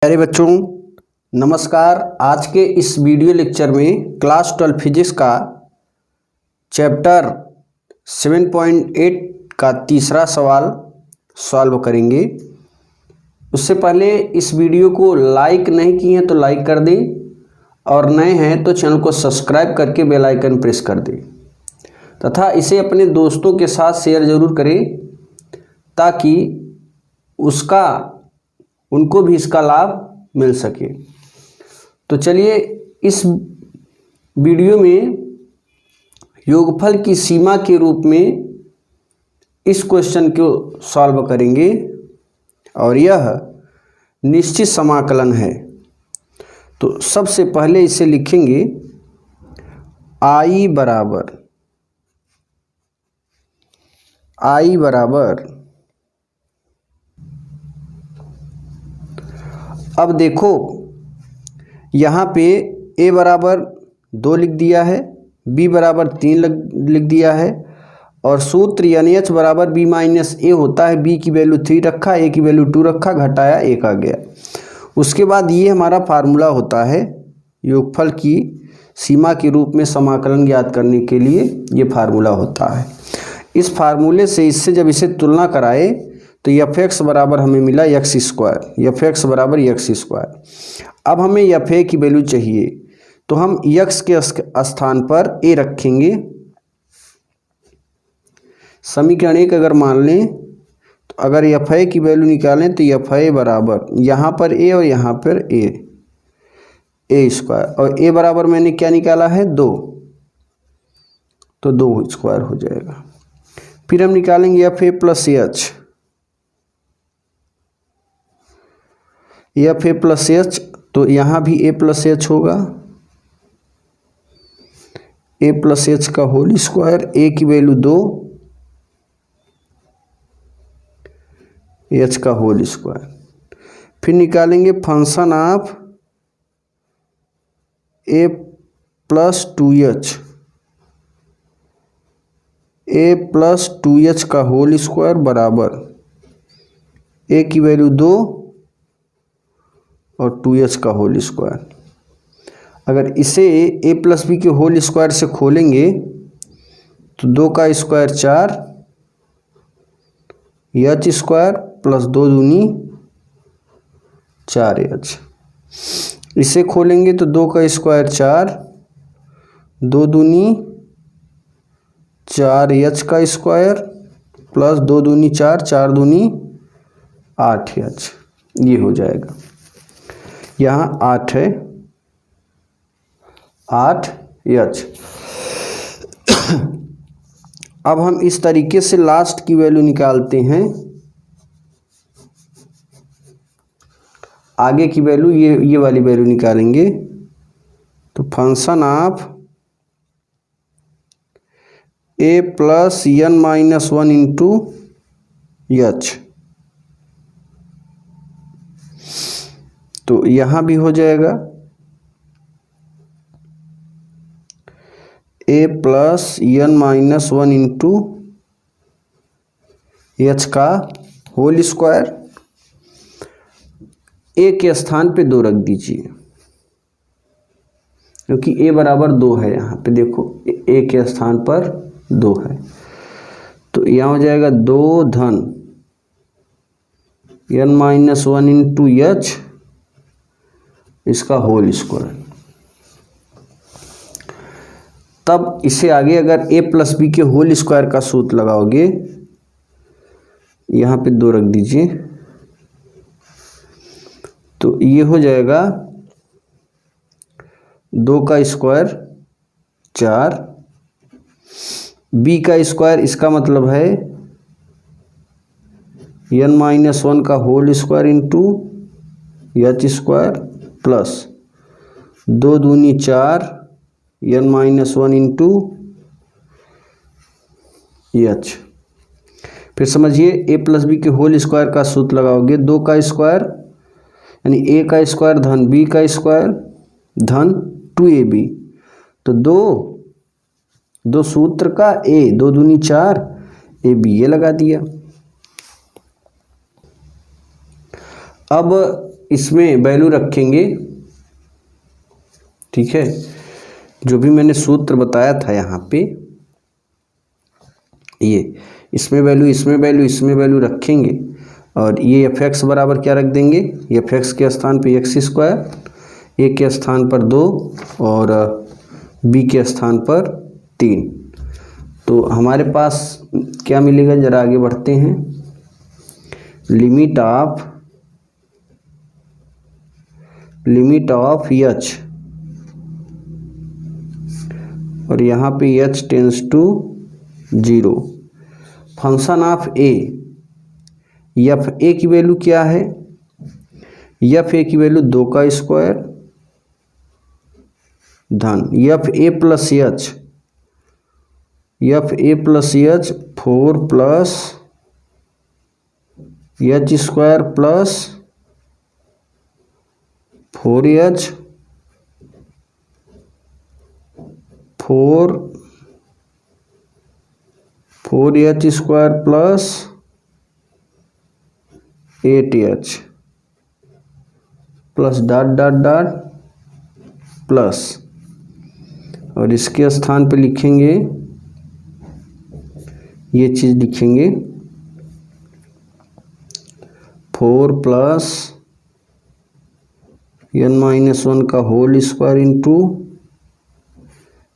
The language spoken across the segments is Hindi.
प्यारे बच्चों नमस्कार। आज के इस वीडियो लेक्चर में क्लास 12 फिजिक्स का चैप्टर 7.8 का तीसरा सवाल सॉल्व करेंगे। उससे पहले इस वीडियो को लाइक नहीं किए हैं तो लाइक कर दें और नए हैं तो चैनल को सब्सक्राइब करके बेल आइकन प्रेस कर दें तथा इसे अपने दोस्तों के साथ शेयर ज़रूर करें ताकि उनको भी इसका लाभ मिल सके। तो चलिए इस वीडियो में योगफल की सीमा के रूप में इस क्वेश्चन को सॉल्व करेंगे और यह निश्चित समाकलन है। तो सबसे पहले इसे लिखेंगे I बराबर अब देखो यहाँ पे a बराबर 2 लिख दिया है, b बराबर 3 लिख दिया है और सूत्र यानी h बराबर b माइनस a होता है। b की वैल्यू 3 रखा, a की वैल्यू 2 रखा, घटाया 1 आ गया। उसके बाद ये हमारा फार्मूला होता है योगफल की सीमा के रूप में समाकलन ज्ञात करने के लिए ये फार्मूला होता है। इस फार्मूले से इससे जब इसे तुलना कराए तो f(x) बराबर हमें मिला x², f(x) बराबर x²। अब हमें fa की वैल्यू चाहिए तो हम x के स्थान पर a रखेंगे। समीकरण 1 अगर मान लें तो अगर fa की वैल्यू निकालें तो fa बराबर यहाँ पर a और यहाँ पर a² और a बराबर मैंने क्या निकाला है 2, तो 2² हो जाएगा। फिर हम निकालेंगे fa plus h, fa plus h, तो यहाँ भी a प्लस h होगा, a प्लस h का होल स्क्वायर, a की वैल्यू 2, h का होल स्क्वायर। फिर निकालेंगे function of a plus 2h, a plus 2h का होल स्क्वायर बराबर a की वैल्यू 2 और 2h का होल स्क्वायर। अगर इसे a प्लस बी के होल स्क्वायर से खोलेंगे तो 2 का स्क्वायर 4, h² प्लस 2 दूनी 4h। इसे खोलेंगे तो 2 का स्क्वायर 4, 2 दूनी 4h का स्क्वायर प्लस 2 दूनी 4, 4 दूनी 8h, ये हो जाएगा। यहाँ 8 है, 8h। अब हम इस तरीके से लास्ट की वैल्यू निकालते हैं। आगे की वैल्यू ये वाली वैल्यू निकालेंगे तो function of a plus n-1 into h, तो यहाँ भी हो जाएगा a plus n-1 into h का होल स्क्वायर। a के स्थान पे 2 रख दीजिए क्योंकि a बराबर 2 है। यहाँ पे देखो a के स्थान पर 2 है, तो यहाँ हो जाएगा 2 धन n-1 इंटू h इसका होल स्क्वायर। तब इसे आगे अगर a प्लस बी के होल स्क्वायर का सूत्र लगाओगे, यहाँ पे 2 रख दीजिए, तो ये हो जाएगा 2 का स्क्वायर 4, b का स्क्वायर इसका मतलब है n-1 का whole square into h² plus 2 दूनी 4 n-1 इंटू h। फिर समझिए a प्लस बी के होल स्क्वायर का सूत्र लगाओगे, 2 का स्क्वायर यानी a का स्क्वायर धन b का स्क्वायर धन 2ab, तो 2 सूत्र का a, 2 दूनी 4 ab, ये लगा दिया। अब इसमें वैल्यू रखेंगे, ठीक है, जो भी मैंने सूत्र बताया था यहाँ पे, ये इसमें वैल्यू, इसमें वैल्यू, इसमें वैल्यू रखेंगे और ये एफ एक्स बराबर क्या रख देंगे, एफ एक्स के स्थान पे एक्स स्क्वायर, ए के स्थान पर 2 और बी के स्थान पर 3। तो हमारे पास क्या मिलेगा, जरा आगे बढ़ते हैं। लिमिट ऑफ एच, और यहाँ पे h tends to 0, function of a, f ए की वैल्यू क्या है, एफ ए की वैल्यू 2 का स्क्वायर धन F A plus H, F A plus H 4 plus H square plus 4 H square plus 8 plus dot dot dot plus, और इसके स्थान पे लिखेंगे, ये चीज़ लिखेंगे 4 प्लस n-1 का whole square into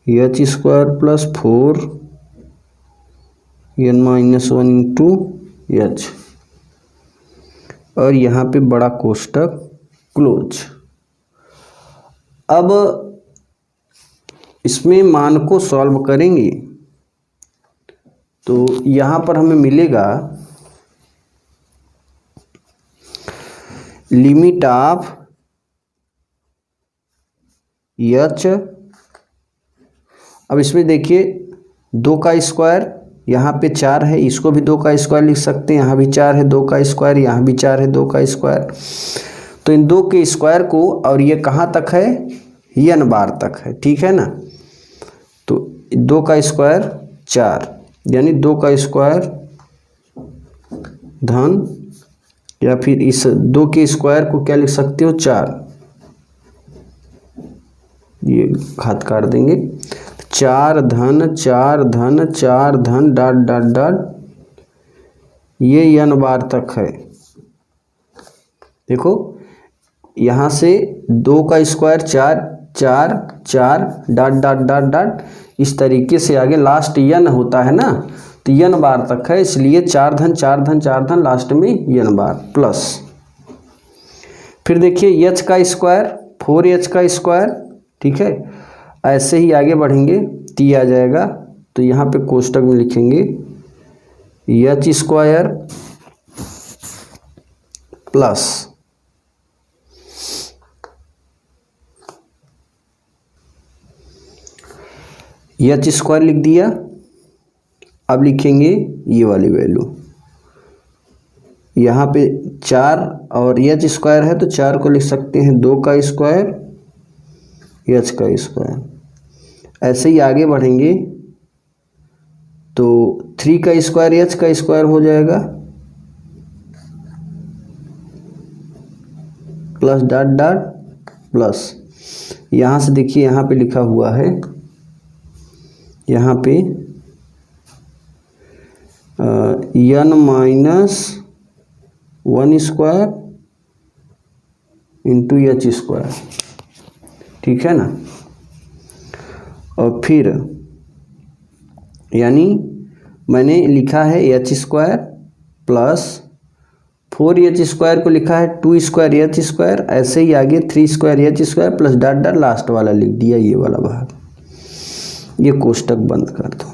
h square plus 4 n-1 into H, और यहाँ पे बड़ा कोष्टक क्लोज। अब इसमें मान को सॉल्व करेंगे तो यहाँ पर हमें मिलेगा लिमिट ऑफ एच। अब इसमें देखिए 2 का स्क्वायर, यहाँ पे 4 है, इसको भी 2 का स्क्वायर लिख सकते हैं, यहाँ भी 4 है 2 का स्क्वायर, यहाँ भी 4 है 2 का स्क्वायर। तो इन 2 के स्क्वायर को, और ये कहाँ तक है, n बार तक है, ठीक है ना। तो 2 का स्क्वायर 4, यानी 2 का स्क्वायर धन, या फिर इस 2 के स्क्वायर को क्या लिख सकते हो, 4, ये घात काट देंगे, 4 धन 4 धन 4 धन डॉट डॉट डॉट, ये n बार तक है। देखो यहाँ से 2 का square 4 4 4 dot dot dot dot, इस तरीके से आगे लास्ट n होता है ना, तो n बार तक है, इसलिए 4 धन 4 धन 4 धन, लास्ट में n बार प्लस। फिर देखिए h का स्क्वायर 4h का स्क्वायर, ठीक है, ऐसे ही आगे बढ़ेंगे तो ये आ जाएगा। तो यहाँ पे कोष्टक में लिखेंगे H square plus H square लिख दिया। अब लिखेंगे ये वाली वैल्यू, यहाँ पे 4 और एच स्क्वायर है तो 4 को लिख सकते हैं 2 का स्क्वायर एच का स्क्वायर। ऐसे ही आगे बढ़ेंगे तो 3 का स्क्वायर एच का स्क्वायर हो जाएगा प्लस डॉट डॉट प्लस। यहाँ से देखिए यहाँ पे लिखा हुआ है, यहाँ पे n-1 square into h square, ठीक है ना। और फिर यानी मैंने लिखा है H square plus 4h square को लिखा है 2 स्क्वायर एच स्क्वायर, ऐसे ही आगे 3 square H square plus dot dot last वाला लिख दिया, ये वाला भाग। ये कोष्टक बंद कर दो,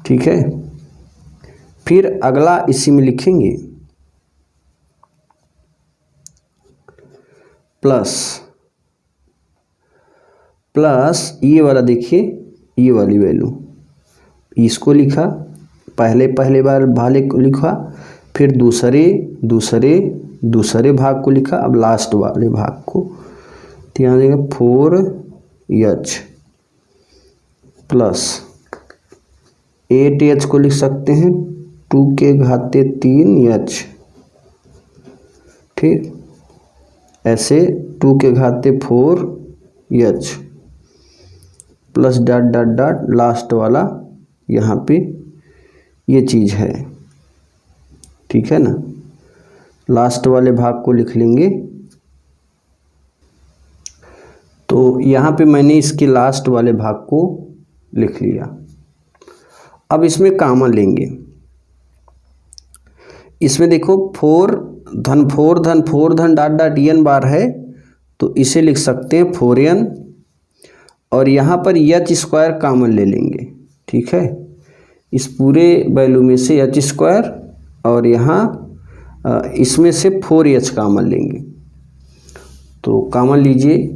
ठीक है। फिर अगला इसी में लिखेंगे प्लस ये वाला, देखिए ये वाली वैल्यू, इसको लिखा पहले बार भाले को लिखा, फिर दूसरे भाग को लिखा, अब लास्ट वाले भाग को। तो यहाँ देंगे 4h प्लस 8h को लिख सकते हैं 2 के घाते 3h ठीक, ऐसे 2 के घाते 4h plus dot dot dot last वाला यहाँ पे ये चीज़ है, ठीक है ना। लास्ट वाले भाग को लिख लेंगे। तो यहाँ पे मैंने इसके लास्ट वाले भाग को लिख लिया। अब इसमें कॉमन लेंगे। इसमें देखो 4 धन 4 धन 4 धन डॉट डॉट n बार है, तो इसे लिख सकते हैं 4n, और यहाँ पर h स्क्वायर कॉमन ले लेंगे, ठीक है। इस पूरे वैल्यू में से h स्क्वायर और यहाँ इसमें से 4h कॉमन लेंगे। तो कॉमन लीजिए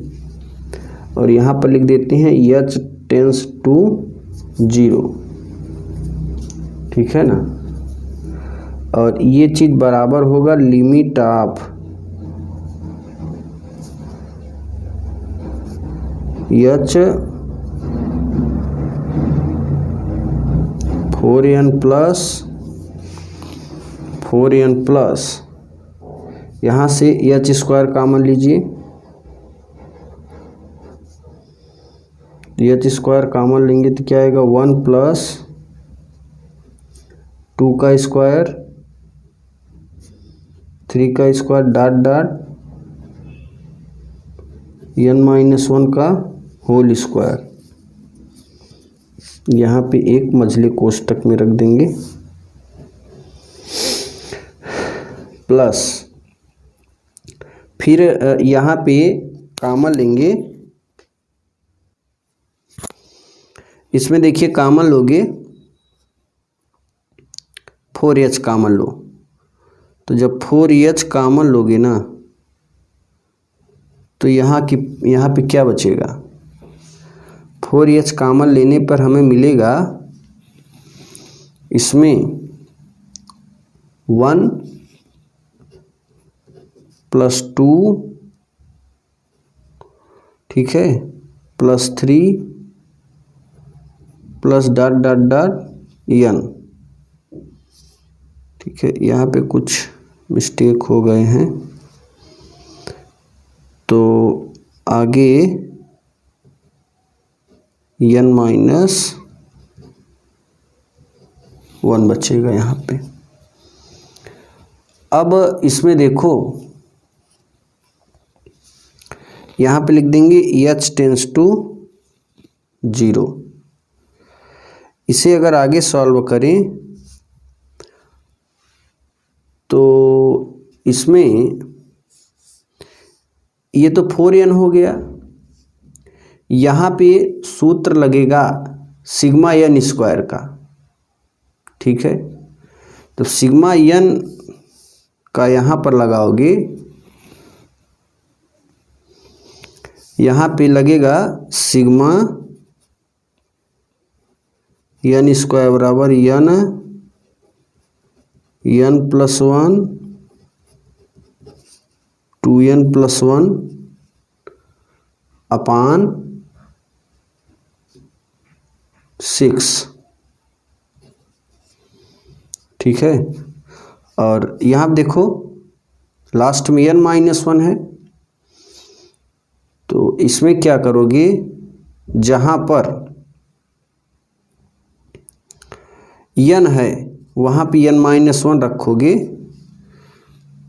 और यहाँ पर लिख देते हैं h टेंस टू 0, ठीक है ना। और ये चीज़ बराबर होगा limit of h 4n plus यहाँ से h स्क्वायर कॉमन लीजिए, h स्क्वायर कॉमन लेंगे तो क्या आएगा 1 प्लस 2 का स्क्वायर 3 का स्क्वायर डॉट डॉट n-1 का होल स्क्वायर। यहाँ पे एक मझले कोष्टक में रख देंगे, प्लस फिर यहाँ पे कॉमन लेंगे। इसमें देखिए कॉमन लोगे 4h कॉमन लो, तो जब 4h कॉमन लोगे ना तो यहाँ पे क्या बचेगा, 4h कॉमन लेने पर हमें मिलेगा इसमें 1 प्लस 2, ठीक है, plus 3 plus dot dot dot n, ठीक है। यहाँ पे कुछ मिस्टेक हो गए हैं, तो आगे n-1 बचेगा यहाँ पे। अब इसमें देखो यहाँ पे लिख देंगे h टेंस टू 0। इसे अगर आगे सॉल्व करें तो इसमें ये तो 4n हो गया, यहाँ पे सूत्र लगेगा सिग्मा n स्क्वायर का, ठीक है। तो सिग्मा n का यहाँ पर लगाओगे, यहाँ पे लगेगा सिग्मा n स्क्वायर बराबर n प्लस 1 2n प्लस 1 अपान 6, ठीक है। और यहाँ देखो लास्ट में n-1 है, तो इसमें क्या करोगे, जहाँ पर n है वहाँ पे n-1 रखोगे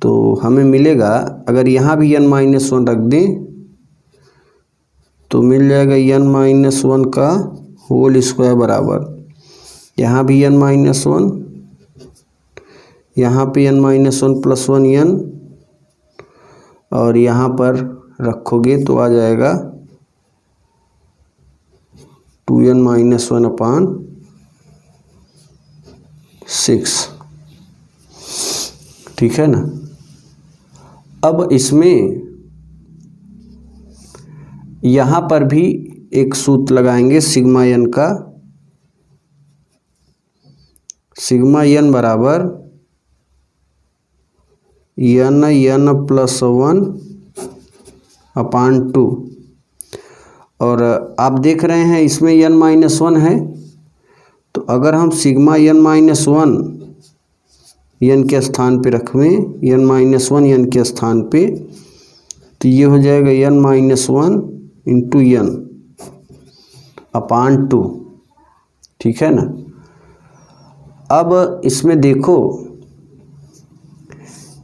तो हमें मिलेगा, अगर यहाँ भी n-1 रख दें तो मिल जाएगा n-1 का होल स्क्वायर बराबर, यहाँ भी n-1, यहाँ पे n-1 प्लस 1n, और यहाँ पर रखोगे तो आ जाएगा 2n-1 अपान 6, ठीक है ना। अब इसमें यहाँ पर भी एक सूत्र लगाएंगे सिग्मा n का, सिग्मा n बराबर n प्लस 1 अपान 2, और आप देख रहे हैं इसमें n-1 है, तो अगर हम सिग्मा n-1 n के स्थान पे रखवें n-1 n के स्थान पे, तो ये हो जाएगा n-1 इंटू n अपान 2। ठीक है ना। अब इसमें देखो,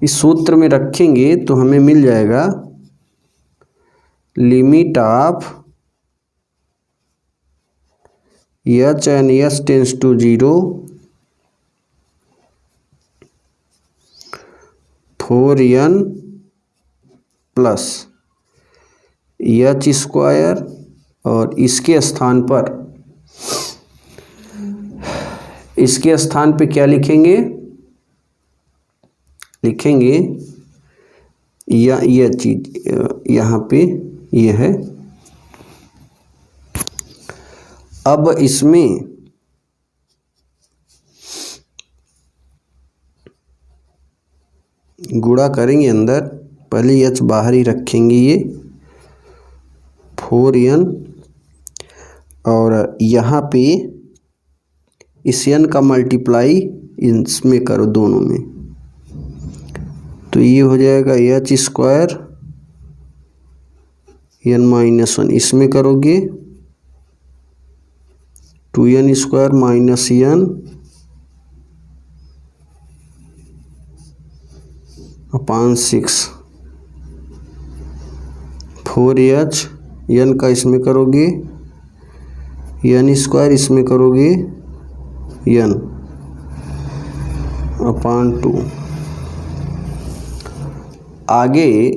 इस सूत्र में रखेंगे तो हमें मिल जाएगा limit of h and s tends to 0 4n plus h square, और इसके स्थान पे क्या लिखेंगे, यह चीज यहाँ पे ये है। अब इसमें गुणा करेंगे अंदर, पहले h बाहर ही रखेंगे, ये 4n, और यहाँ पे इस n का मल्टीप्लाई इसमें करो दोनों में, तो ये हो जाएगा h स्क्वायर n-1, इसमें करोगे 2n स्क्वायर माइनस n अपान 6, 4h, n का इसमें करोगे n स्क्वायर, इसमें करोगे n अपान 2। आगे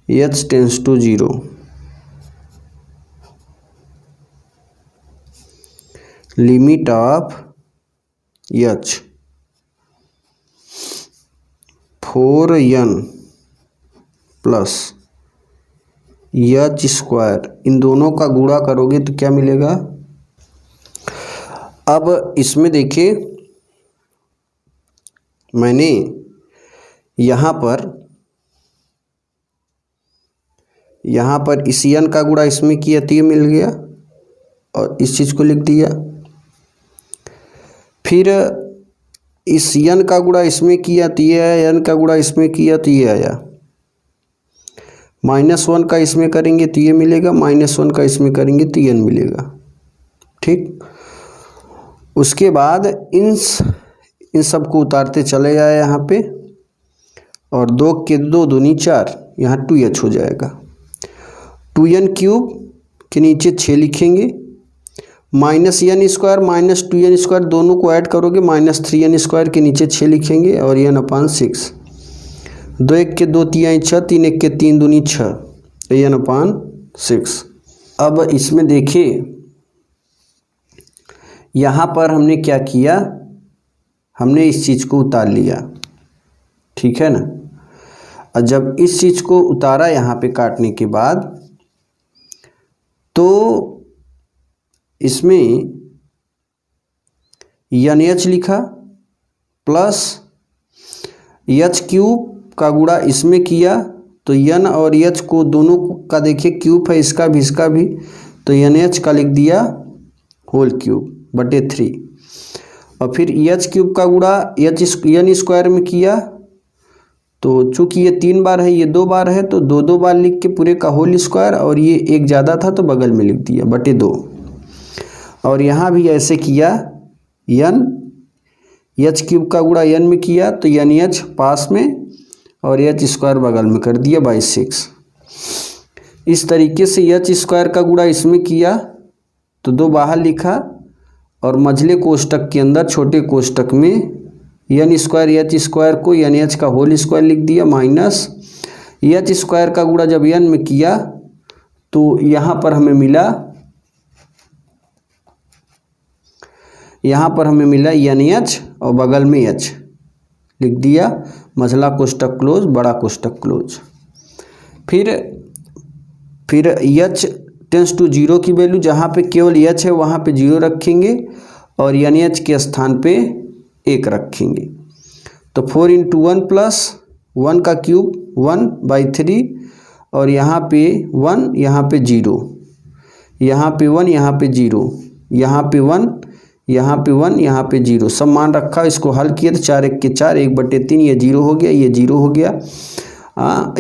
h tends to 0, limit of h 4n plus h square, इन दोनों का गुणा करोगे तो क्या मिलेगा। अब इसमें देखिए, मैंने यहाँ पर इस n का गुणा इसमें किया तो ये मिल गया, और इस चीज़ को लिख दिया। फिर इस n का गुणा इसमें किया तो ये आया, n का गुणा इसमें किया तो ये आया, -1 का इसमें करेंगे तो ये मिलेगा, -1 का इसमें करेंगे तो n मिलेगा। ठीक, उसके बाद इन सब को उतारते चले जाए यहाँ पे, और 2 के 2 दूनी 4, यहाँ 2h हो जाएगा। 2n क्यूब के नीचे 6 लिखेंगे, minus n square minus 2n square दोनों को ऐड करोगे -3n स्क्वायर के नीचे 6 लिखेंगे, और n अपान 6। 2 1 के 2 3 6, 3 1 के 3 दूनी 6, n अपान 6। अब इसमें देखिए, यहाँ पर हमने क्या किया, हमने इस चीज़ को उतार लिया। ठीक है ना। और जब इस चीज़ को उतारा यहाँ पे काटने के बाद, तो इसमें n-h लिखा प्लस h क्यूब का गुणा इसमें किया, तो n और h को दोनों का देखिए क्यूब है, इसका भी, तो n-h का लिख दिया होल क्यूब बटे 3, और फिर h क्यूब का गुणा n स्क्वायर में किया, तो चूँकि ये 3 बार है, ये 2 बार है, तो 2 बार लिख के पूरे का होल स्क्वायर, और ये एक ज़्यादा था तो बगल में लिख दिया बटे 2। और यहाँ भी ऐसे किया, h क्यूब का गुणा n में किया तो n-h पास में, और h स्क्वायर बगल में कर दिया बाई 6। इस तरीके से h स्क्वायर का गुणा इसमें किया तो 2 बाहर लिखा, और मझले कोष्टक के अंदर छोटे कोष्टक में n स्क्वायर h स्क्वायर को n-h का होल स्क्वायर लिख दिया, माइनस h स्क्वायर का गुणा जब n में किया तो यहाँ पर हमें मिला n-h, और बगल में h लिख दिया, मझला कोष्टक क्लोज, बड़ा कोष्टक क्लोज। फिर h टेंस टू 0 की वैल्यू, जहाँ पे केवल h है वहाँ पे 0 रखेंगे, और n-h के स्थान पे 1 रखेंगे। तो 4 × 1 प्लस 1 का क्यूब 1/3, और यहाँ पे 1, यहाँ पे 0, यहाँ पे 1, यहाँ पे 0, यहाँ पे 1, यहाँ पे 1, यहाँ पे 0, सब मान रखा। इसको हल किया तो 4 1 के 4, 1/3, ये 0 हो गया, ये 0 हो गया,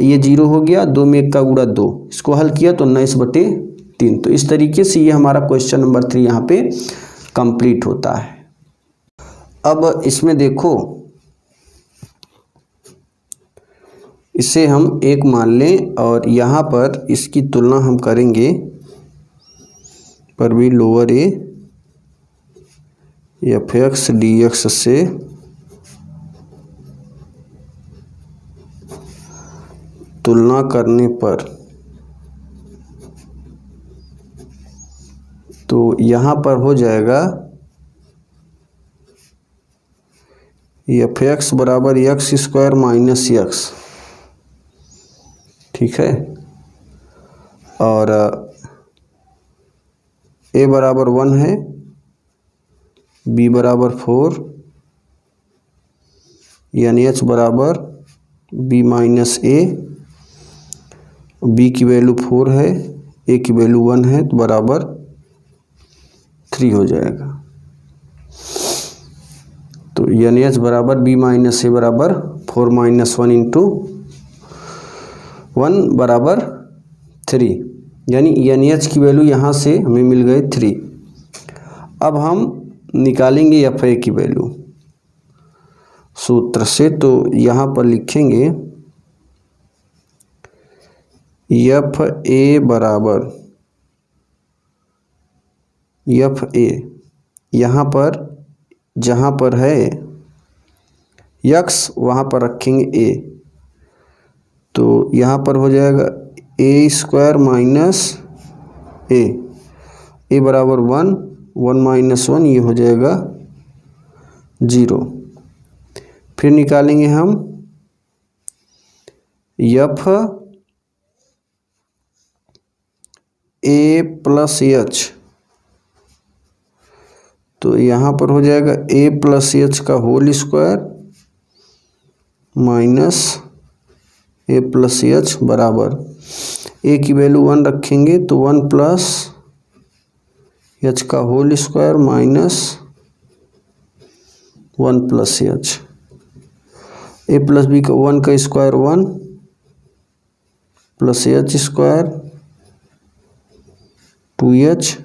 ये 0 हो गया, 2 में 1 का गुणा 2, इसको हल किया तो 19/3। तो इस तरीके से ये हमारा क्वेश्चन नंबर 3 यहाँ पे कंप्लीट होता है। अब इसमें देखो, इसे हम 1 मान लें और यहाँ पर इसकी तुलना हम करेंगे पर भी लोअर ए f(x) dx से तुलना करने पर तो यहाँ पर हो जाएगा f(x) बराबर x² माइनस x, ठीक है, और a बराबर 1 है, b बराबर 4, यानी h बराबर b माइनस a, b की वैल्यू 4 है, a की वैल्यू 1 है, तो बराबर 3 हो जाएगा। तो यानी h बराबर b माइनस a बराबर 4 माइनस 1 इंटू 1 बराबर 3, यानी h की वैल्यू यहाँ से हमें मिल गए 3। अब हम निकालेंगे fa की वैल्यू सूत्र से, तो यहाँ पर लिखेंगे fa बराबर fa, यहाँ पर जहाँ पर है x वहाँ पर रखेंगे a, तो यहाँ पर हो जाएगा a² माइनस a बराबर 1, 1 माइनस 1 ये हो जाएगा 0। फिर निकालेंगे हम f a प्लस h, तो यहाँ पर हो जाएगा a प्लस h का whole square minus a plus h बराबर a की वैल्यू 1 रखेंगे तो 1 प्लस h का whole square minus 1 plus h, a plus b का 1 का square 1 plus h square 2h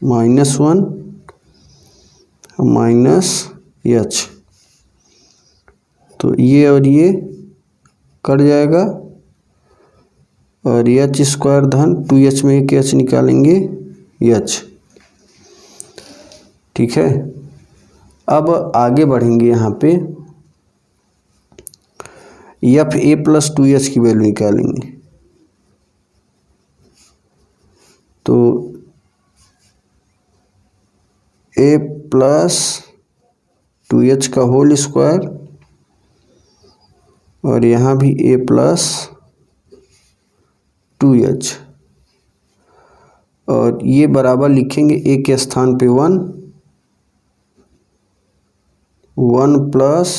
minus 1 minus h, तो ये और ये कट जाएगा और h स्क्वायर धन 2h में एक h निकालेंगे h, ठीक है। अब आगे बढ़ेंगे, यहाँ पे fa प्लस 2h की वैल्यू निकालेंगे, तो a प्लस 2h का होल स्क्वायर और यहाँ भी a प्लस 2h, और ये बराबर लिखेंगे a के स्थान पे 1 प्लस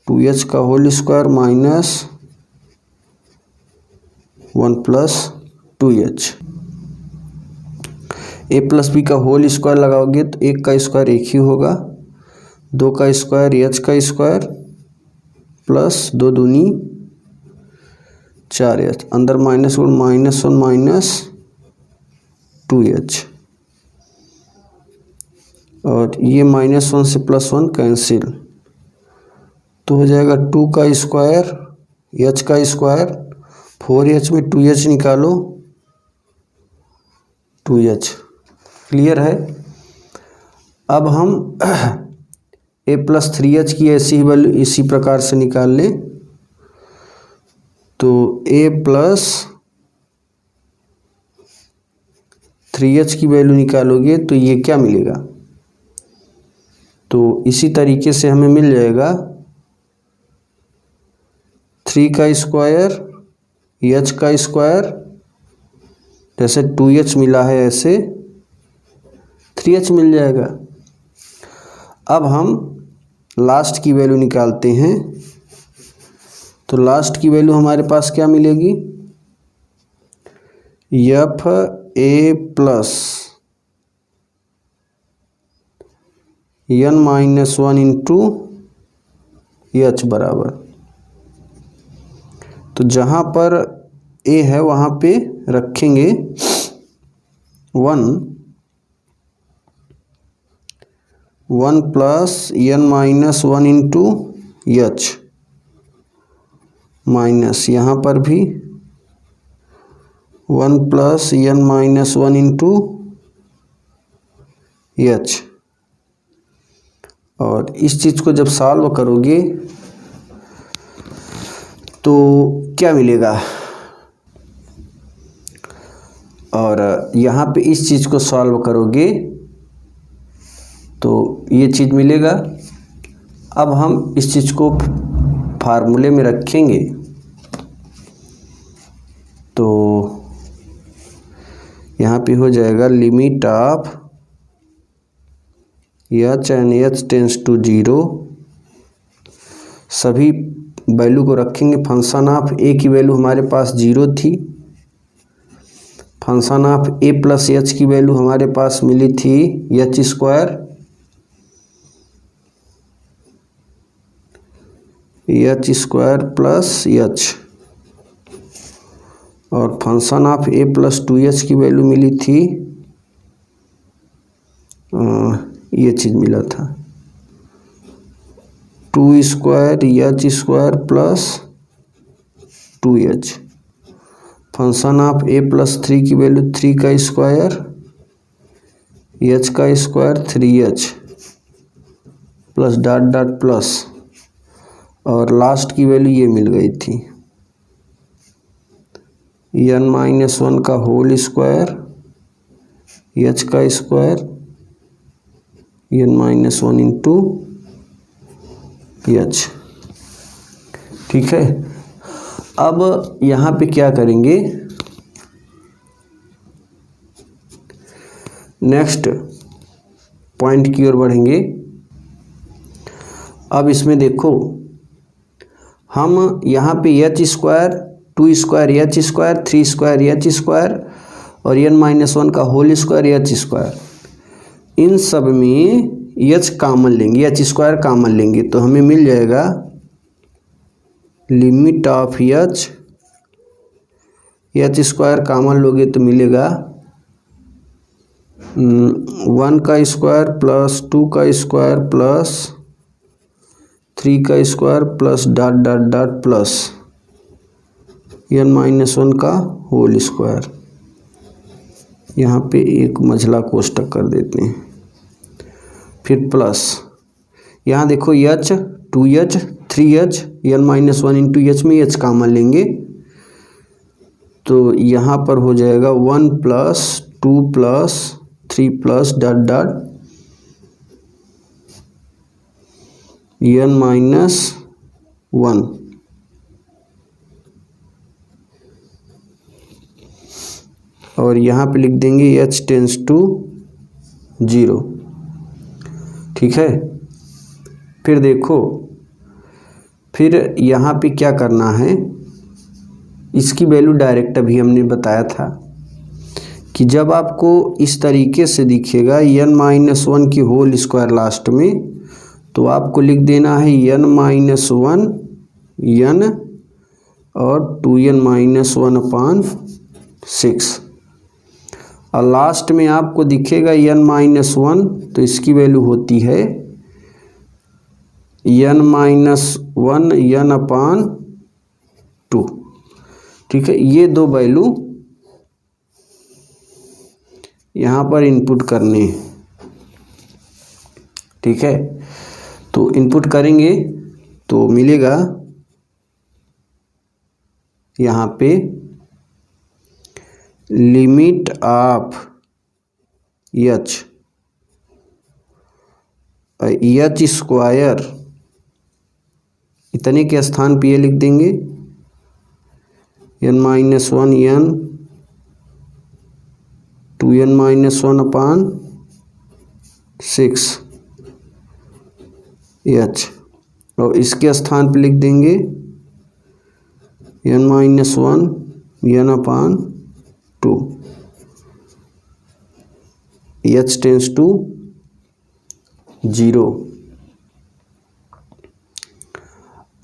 2h का whole square minus 1 plus 2h। a plus b का होल स्क्वायर लगाओगे तो 1 का स्क्वायर 1 ही होगा, 2 का स्क्वायर h का स्क्वायर प्लस 2 दूनी 4h, अंदर माइनस 1 माइनस 2h, और ये -1 से +1 कैंसिल, तो हो जाएगा 2 का स्क्वायर h का स्क्वायर, 4h में 2h निकालो 2h, क्लियर है। अब हम a प्लस 3h की ऐसी ही वैल्यू इसी प्रकार से निकाल लें, तो a प्लस 3h की वैल्यू निकालोगे तो ये क्या मिलेगा, तो इसी तरीके से हमें मिल जाएगा 3 का स्क्वायर h का स्क्वायर, जैसे 2h मिला है ऐसे 3h मिल जाएगा। अब हम लास्ट की वैल्यू निकालते हैं, तो लास्ट की वैल्यू हमारे पास क्या मिलेगी, fa plus n minus one into H बराबर, तो जहाँ पर ए है वहाँ पे रखेंगे 1 plus n minus one into H minus यहाँ पर भी 1 plus n minus one into H. और इस चीज़ को जब सॉल्व करोगे तो क्या मिलेगा, और यहाँ पे इस चीज़ को सॉल्व करोगे तो ये चीज़ मिलेगा। अब हम इस चीज़ को फार्मूले में रखेंगे तो यहाँ पे हो जाएगा limit of h and h tends to 0, सभी वैल्यू को रखेंगे। फंक्शन ऑफ ए की वैल्यू हमारे पास 0 थी, function of A plus H की वैल्यू हमारे पास मिली थी H square, H square plus H, और function of A plus 2h की वैल्यू मिली थी, ये चीज़ मिला था 2 square H square plus 2h, function of A plus 3 की वैल्यू 3 का स्क्वायर एच का square 3h plus dot dot plus, और लास्ट की वैल्यू ये मिल गई थी n माइनस वन का होल स्क्वायर एच का square n minus one into h. ठीक है, अब यहाँ पे क्या करेंगे, नेक्स्ट पॉइंट की ओर बढ़ेंगे। अब इसमें देखो हम यहाँ पे H square 2 square H square 3 square H square और n माइनस वन का होल स्क्वायर एच स्क्वायर, इन सब में एच कॉमन लेंगे, एच स्क्वायर कॉमन लेंगे तो हमें मिल जाएगा limit of H square common लोगे तो मिलेगा 1 का स्क्वायर प्लस 2 का स्क्वायर प्लस 3 का square plus dot dot dot plus n minus one का होल स्क्वायर। यहाँ पे एक मझला कोष्टक कर देते हैं, फिर प्लस यहाँ देखो h 2h 3h n minus one into H में h कॉमन लेंगे तो यहाँ पर हो जाएगा 1 plus 2 plus 3 plus dot dot n minus one, और यहाँ पे लिख देंगे h टेंस टू 0। ठीक है, फिर देखो फिर यहाँ पे क्या करना है, इसकी वैल्यू डायरेक्ट अभी हमने बताया था कि जब आपको इस तरीके से दिखेगा n माइनस वन की होल स्क्वायर लास्ट में, तो आपको लिख देना है n माइनस वन n और 2n माइनस वन अपान 6, और लास्ट में आपको दिखेगा n माइनस वन, तो इसकी वैल्यू होती है n minus one n upon 2। ठीक है, ये दो वैल्यू यहाँ पर इनपुट करने हैं। ठीक है, तो इनपुट करेंगे तो मिलेगा यहाँ पे लिमिट ऑफ एच स्क्वायर, इतने के स्थान पे ये लिख देंगे n minus one n 2n minus one upon 6 h, और इसके स्थान पे लिख देंगे n minus one n upon 2, h tends to 0।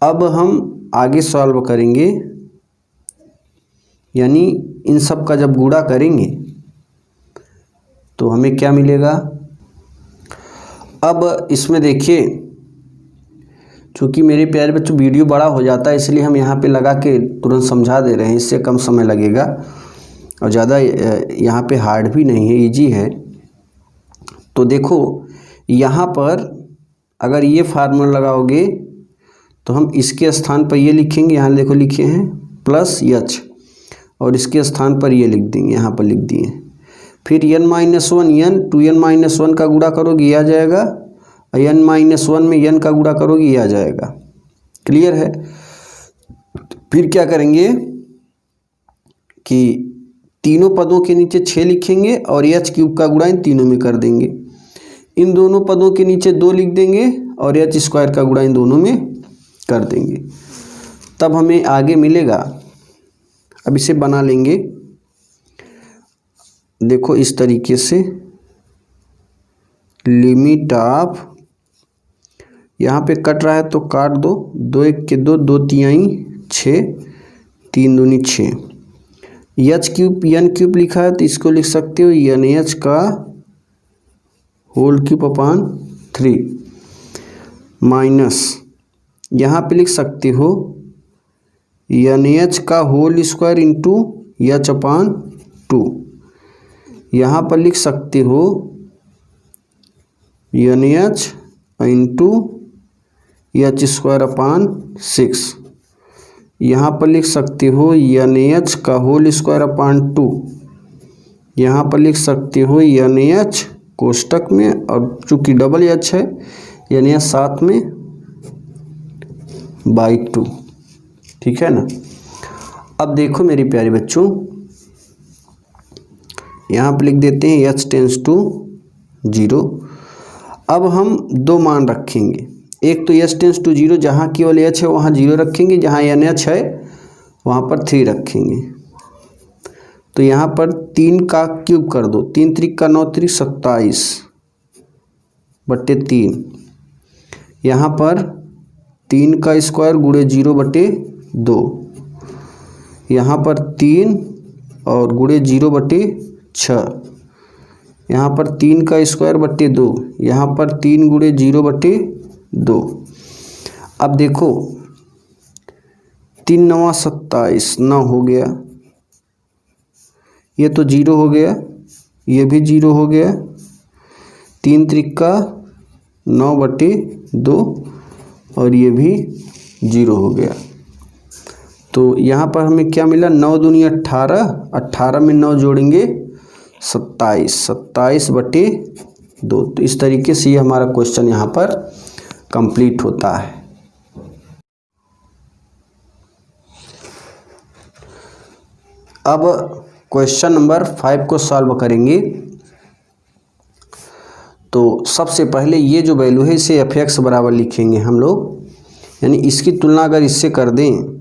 अब हम आगे सॉल्व करेंगे, यानी इन सब का जब गुणा करेंगे तो हमें क्या मिलेगा। अब इसमें देखिए, चूँकि मेरे प्यारे बच्चों वीडियो बड़ा हो जाता है इसलिए हम यहाँ पे लगा के तुरंत समझा दे रहे हैं, इससे कम समय लगेगा और ज़्यादा यहाँ पे हार्ड भी नहीं है, इजी है। तो देखो यहाँ पर अगर ये फार्मूला लगाओगे तो हम इसके स्थान पर ये लिखेंगे, यहाँ देखो लिखे हैं प्लस एच, और इसके स्थान पर ये लिख देंगे, यहाँ पर लिख दिए। फिर n-1 n 2n-1 का गुणा करोगे ये आ जाएगा, और n-1 में n का गुणा करोगे ये आ जाएगा। क्लियर है। फिर क्या करेंगे कि तीनों पदों के नीचे 6 लिखेंगे और h³ का गुणा इन तीनों में कर देंगे। इन दोनों पदों के नीचे 2 लिख देंगे और h² का गुणा इन दोनों में कर देंगे, तब हमें आगे मिलेगा। अब इसे बना लेंगे, देखो इस तरीके से, लिमिट ऑफ, यहाँ पे कट रहा है तो काट दो, 2 1 के 2, 2 3 6, 3 दूनी 6, h³ n³ लिखा है तो इसको लिख सकते हो nh का होल क्यूब अपान 3 माइनस, यहाँ पे लिख सकते हो nh का होल स्क्वायर इंटू h अपान 2, यहाँ पर लिख सकते हो nh इंटू h² अपान 6, यहाँ पर लिख सकते हो nh का होल स्क्वायर अपान 2, यहाँ पर लिख सकते हो nh कोष्टक में, और चूँकि डबल h है nh साथ में बाई 2। ठीक है ना। अब देखो मेरे प्यारे बच्चों, यहाँ पर लिख देते हैं h टेंस टू 0। अब हम 2 मान रखेंगे, एक तो h टेंस टू 0 जहाँ केवल h है वहाँ 0 रखेंगे, जहाँ nh है वहाँ पर 3 रखेंगे। तो यहाँ पर 3 का क्यूब कर दो, 3 त्रिक का 9 त्रिक 27 बटे 3, यहाँ पर 3 का स्क्वायर गुणे 0 बटे 2, यहाँ पर 3 और गुणे 0 बटे 6, यहाँ पर 3 का स्क्वायर बटे 2, यहाँ पर 3 गुणे 0 बटे 2। अब देखो 3 9 27, 9 हो गया, ये तो 0 हो गया, ये भी 0 हो गया, 3 त्रिका 9 बटे 2 और ये भी 0 हो गया। तो यहाँ पर हमें क्या मिला, 9 दूनी 18, 18 में 9 जोड़ेंगे 27, 27 बटे 2। तो इस तरीके से ये हमारा क्वेश्चन यहाँ पर कंप्लीट होता है। अब क्वेश्चन नंबर 5 को सॉल्व करेंगे। तो सबसे पहले ये जो वैल्यू है इसे f(x) बराबर लिखेंगे हम लोग, यानी इसकी तुलना अगर इससे कर दें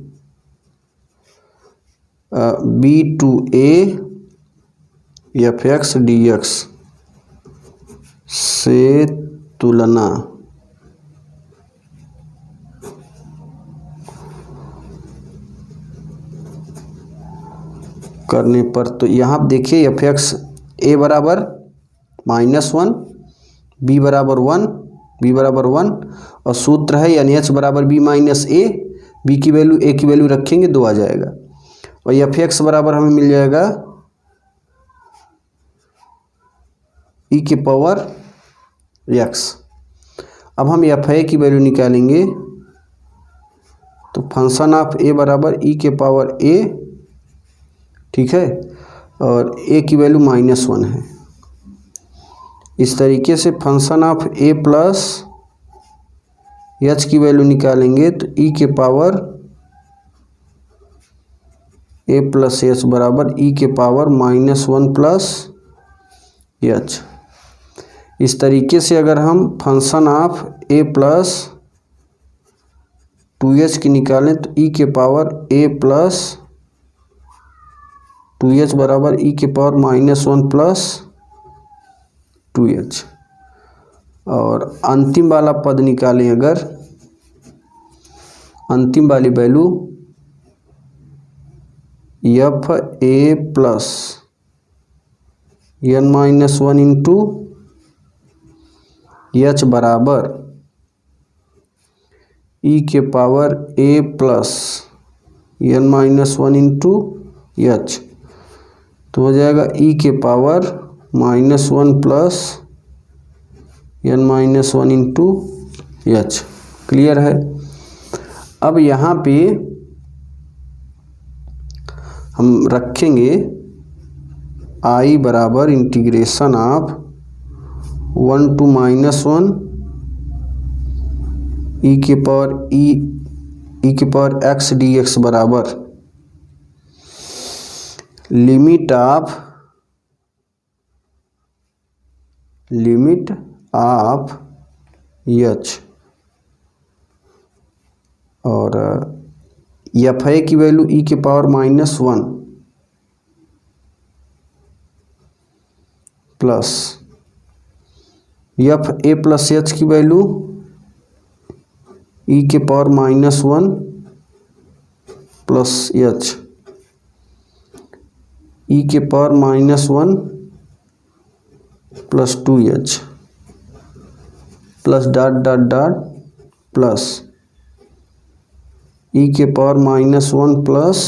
b/a f(x) dx से तुलना करने पर, तो यहाँ देखिए f(x) a बराबर -1, b बराबर 1, b बराबर 1, और सूत्र है nh बराबर b माइनस a, b की वैल्यू a की वैल्यू रखेंगे 2 आ जाएगा, और f(x) बराबर हमें मिल जाएगा e के पावर x। अब हम fa की वैल्यू निकालेंगे, तो फंक्शन ऑफ a बराबर e के पावर a, ठीक है, और a की वैल्यू -1 है। इस तरीके से function of a plus h की वैल्यू निकालेंगे तो e के पावर a प्लस h बराबर e के पावर -1 प्लस h। इस तरीके से अगर हम function of a plus 2h की निकालें तो e के पावर a प्लस 2h बराबर e के पावर -1 प्लस 2h, और अंतिम वाला पद निकालें अगर, अंतिम वाली value F A plus n minus one into H बराबर ई के power A plus n minus one into H, तो हो जाएगा ई के power minus one plus n minus one into H. Clear है। अब यहाँ पे हम रखेंगे आई बराबर integration of 1 to minus one e के पावर एक्स डी एक्स बराबर लिमिट ऑफ एच और एफ ए की वैल्यू ई के power minus one plus F A plus H की वैल्यू ई के power minus one plus H e के power minus one plus two H plus dot dot dot plus e के power minus one plus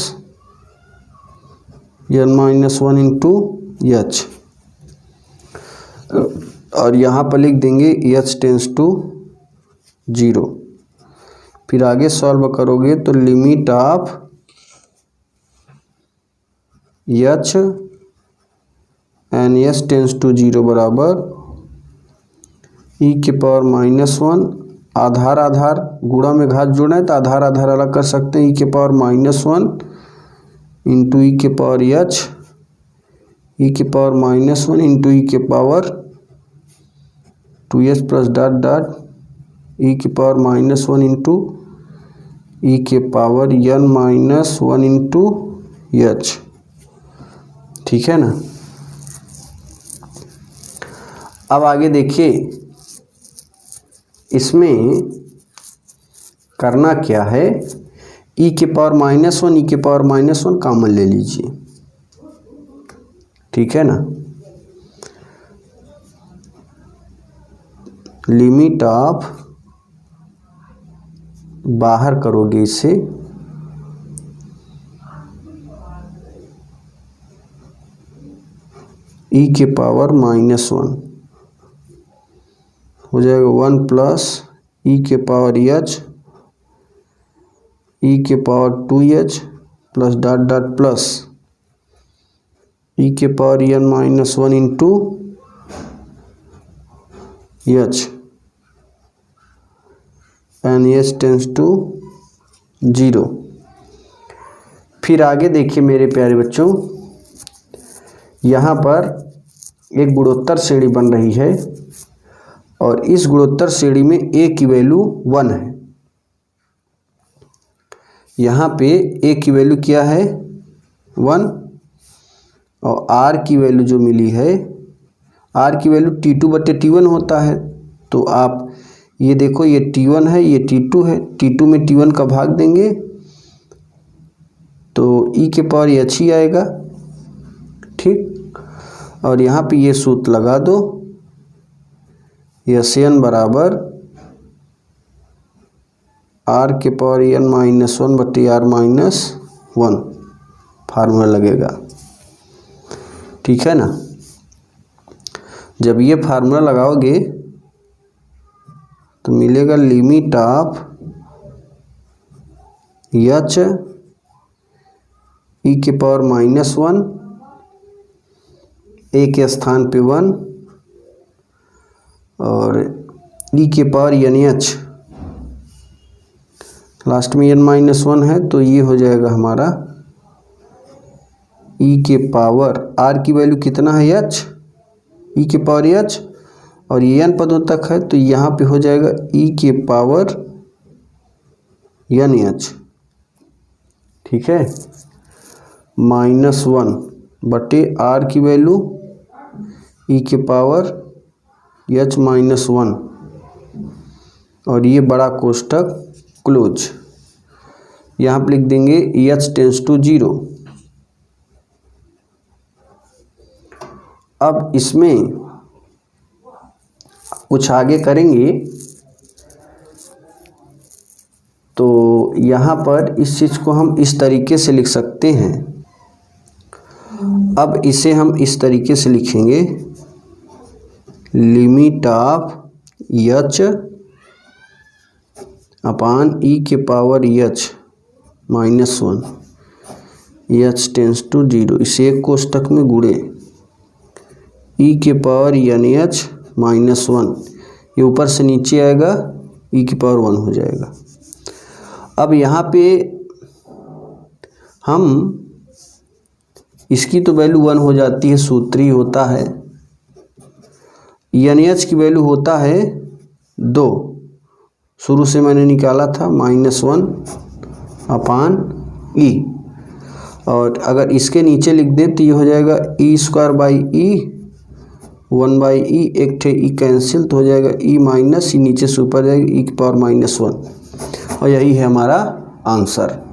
n minus one into H, और यहाँ पर लिख देंगे h टेंस टू 0। फिर आगे सॉल्व करोगे तो limit of h n s tends to 0 बराबर ई के पावर माइनस वन, आधार आधार गुणा में घात जोड़ना है तो आधार आधार अलग कर सकते हैं, ई के power minus one into e के पावर एच ई के power minus one into e के power two H plus dot dot e के power minus one into e के power n minus one into h. ठीक है ना। अब आगे देखिए इसमें करना क्या है, ई के पावर माइनस वन ई के पावर माइनस वन कॉमन ले लीजिए। ठीक है ना। लिमिट ऑफ बाहर करोगे इसे ई के पावर माइनस वन हो जाएगा वन प्लस ई के पावर एच ई के power two H plus dot dot plus e के power n minus one into H N H tends to 0। फिर आगे देखिए मेरे प्यारे बच्चों, यहाँ पर एक गुणोत्तर श्रेणी बन रही है और इस गुणोत्तर श्रेणी में a की वैल्यू 1 है। यहाँ पे a की वैल्यू क्या है 1 और r की वैल्यू जो मिली है, r की वैल्यू T2/T1 होता है। तो आप ये देखो ये T1 है ये T2 है, T2 में T1 का भाग देंगे तो e के पावर h ही आएगा। ठीक, और यहाँ पे ये सूत्र लगा दो, Sn बराबर r के पावर n माइनस वन बटे r माइनस वन फार्मूला लगेगा। ठीक है ना। जब ये फार्मूला लगाओगे तो मिलेगा लिमिट ऑफ h ई के पावर माइनस वन, a के स्थान पे 1 और ई के पावर NH लास्ट में n माइनस वन है तो ये हो जाएगा हमारा ई के पावर r की वैल्यू कितना है h ई के पावर h और ये n पदों तक है तो यहाँ पे हो जाएगा ई के पावर NH। ठीक है, माइनस वन बटे r की वैल्यू ई के पावर एच माइनस 1 और ये बड़ा कोष्टक क्लोज। यहाँ पर लिख देंगे एच टेंस टू 0। अब इसमें कुछ आगे करेंगे तो यहाँ पर इस चीज़ को हम इस तरीके से लिख सकते हैं। अब इसे हम इस तरीके से लिखेंगे, limit of h upon e के power h minus 1 h tends to 0। इसे एक कोष्टक में गुणे ई के पावर एन एच माइनस 1, ये ऊपर से नीचे आएगा, ई की पावर 1 हो जाएगा। अब यहाँ पे हम इसकी तो वैल्यू 1 हो जाती है, सूत्र ही होता है। एन एच की वैल्यू होता है 2, शुरू से मैंने निकाला था, माइनस 1 अपान ई। और अगर इसके नीचे लिख दें तो ये हो जाएगा E square by E, 1 by E, एक थे ई कैंसिल तो हो जाएगा ई माइनस ई, नीचे से ऊपर जाएगा ई की पावर माइनस 1, और यही है हमारा आंसर।